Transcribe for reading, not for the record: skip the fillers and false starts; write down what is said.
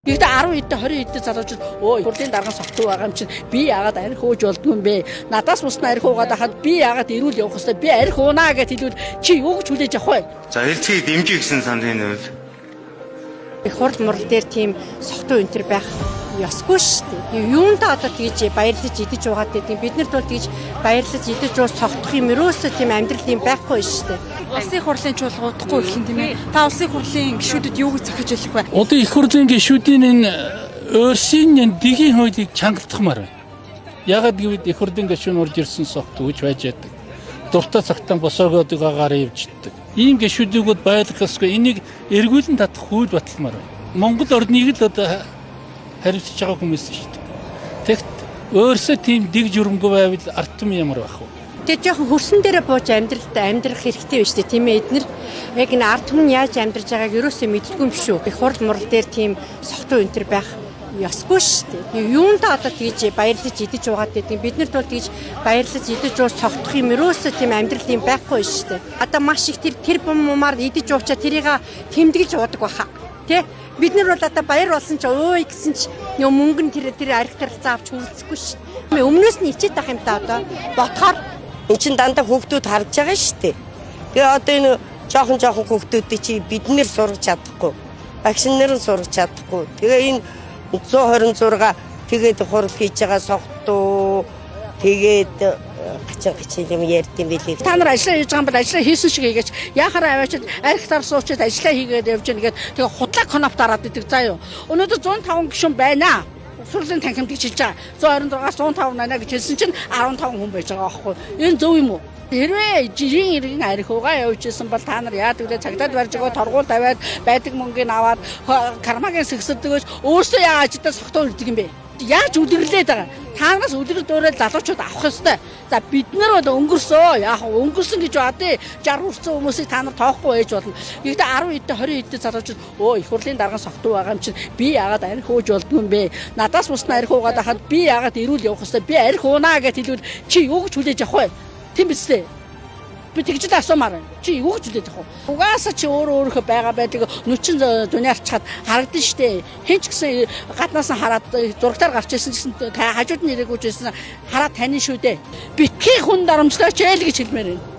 Гэхдээ 10 эдтэй 20 эдтэй залуучууд хурлын дарга согтуу байгаа юм чинь би яагаад арх хөөж болдгүй юм бэ? Надаас бусна арх уугаад хахад би яагаад ирүүл явах хэвээр би арх уунаа гэд хэлвэл чи юу гэж хүлээж авах вэ? За хэлцгийг дэмжих гэсэн сандрын үйл. Их хурл мурал дээр тийм согтуу өнтер байх ёсгүй шүү дээ. Юундаа одоо тэгж баярлаж идэж уугаад байдیں۔ Бид нарт бол тэгж баярлаж идэж ууж согтох юм ерөөсөө тийм амьдрал юм байхгүй шүү дээ. Улсын хурлын чуулга удахгүй их юм тийм ээ. Та улсын хурлын гишүүдэд юу гэж захиж хэлэх вэ? Одоо их хурлын гишүүдийн энэ өөрсдийн дэгийн хуулийг чангалтахмаар байна. Ягаад гэвэл их хурлын гишүүн орж ирсэн согт үж байж яадаг. Дуртай цагтаа босоогоод гараа явждаг. Ийм гишүүдийг бол байлгах ёсгүй. Энийг эргүүлэн татах хууль баталмаар байна. Монгол орныг л одоо хариуцж байгаа хүмүүс шүү дээ. Тэгэхэд өөрсөө тийм дэг журмгүй байвал ард түмэн ямар байх вэ? Тэгээ жоохон хөрсөн дээрээ бууж амьдрах хэрэгтэй байна шүү дээ. Тийм ээ эднэр яг энэ ард түмэн яаж амьдарч байгааг ерөөсөө мэддэггүй юм шүү. Их хурл мурал дээр тийм согтуу өнтер байх ёсгүй шүү дээ. Юундаа одоо тэгж баярлаж идэж уугаад байдیں۔ Бид нарт бол тэгж баярлаж идэж ууж согтох юм ерөөсөө тийм амьдрал юм байхгүй шүү дээ. Одоо маш их тэр бумаар идэж уучаа тэрийг тэмдэглэж уудаг баха. Тэ? Бид нар бол одоо баяр болсон ч ой гэсэн ч мөнгө нь тэр арх тархацаа авч хүлцэхгүй шүү дээ. Өмнөөс нь ичээд байх юм та одоо ботхоор эн чин дандаа хүүхдүүд харж байгаа шүү дээ. Тэгээ одоо энэ жоохон хүүхдүүдийг чи бид нэр сургаж чадахгүй. Багш нар нь сургаж чадахгүй. Тэгээ энэ 126 тэгээд хурал хийж байгаа согтуу тэгээд гачиг юм ярьдсан билээ. Та нар ажиллаа хийж байгаа юм бол ажиллаа хийсэн шиг хийгээч. Яхаараа аваачаад архитаар суучаад ажиллаа хийгээд явж гэнэ гээд тэгээ худлаа конопт дараад идэг заа юу. Өнөөдөр 105 гишүүн байна. Сурлын танхимд гэж хэлж байгаа. 126 105 байна гэж хэлсэн чинь 15 хүн байж байгаа аахгүй. Энэ зөв юм уу? Хэрвээ жирийн иргэн арх уугаа явж исэн бол та нар яадаг вэ? Цагдаад барьж байгаа торгуул тавиад байдаг мөнгөний аваад кармагийн сэгсэрдэгөөс өөрсдөө яаж ажилдаа согтуу үлддэг юм бэ? Яаж үлдэрлээд байгаа? Таанаас үлдэрэл дуурайд залуучууд авах ёстой. За бид нар бол өнгөрсөө. Яг өнгөрсөн гэж баа тий. 60 хүрсэн хүмүүсийг та нар тоохгүй байж болно. Гэхдээ 10 эдтэй 20 эдтэй залуучууд их хурлын дарга согтуу байгаа юм чинь би яагаад арх хөөж болдгүй юм бэ? Надаас бусна арх уугаад хахад би яагаад ирүүл явах хэвээр би арх уунаа гэд хэлвэл чи юу гэж хүлээж авах вэ? Тийм биз дээ. Би тэгж л асуумаар байна. Чи юу гэж хэлээд байгаа вэ? Угаасаа чи өөрөөхөө байгаа байдаг нүчин дуниарчхад харагдана штэ. Хэн ч гэсэн гаднаас нь хараад зурагтаар гарч ирсэн гэсэн хажууд нь ирээгүйжсэн хараад тань шүү дээ. Битгий хүн дарамжлаач ээ л гэж хэлмээр байна.